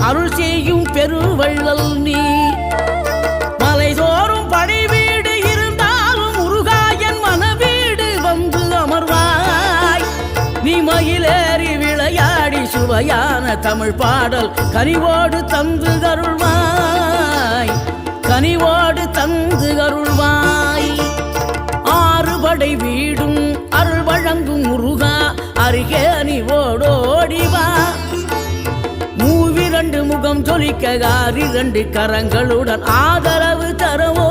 அருள் செய்யும் பெருவள்ளல் நீ. மலைதோறும் படை வீடு இருந்தாலும் முருகாயன் மனவீடு வந்து அமர்வாய். நீ மயிலேறி விளையாடி சுவையான தமிழ் பாடல் கனிவோடு தந்து அருள்வாய், கனிவோடு தந்து அருள்வாய். ஆறுபடை வீடும் அருள் வழங்கும் முருகா அருகே நீ ஓடோடிவா. மூவிரண்டு முகம் ஜொலிக்க 6 கரங்களுடன் ஆதரவு தரவோ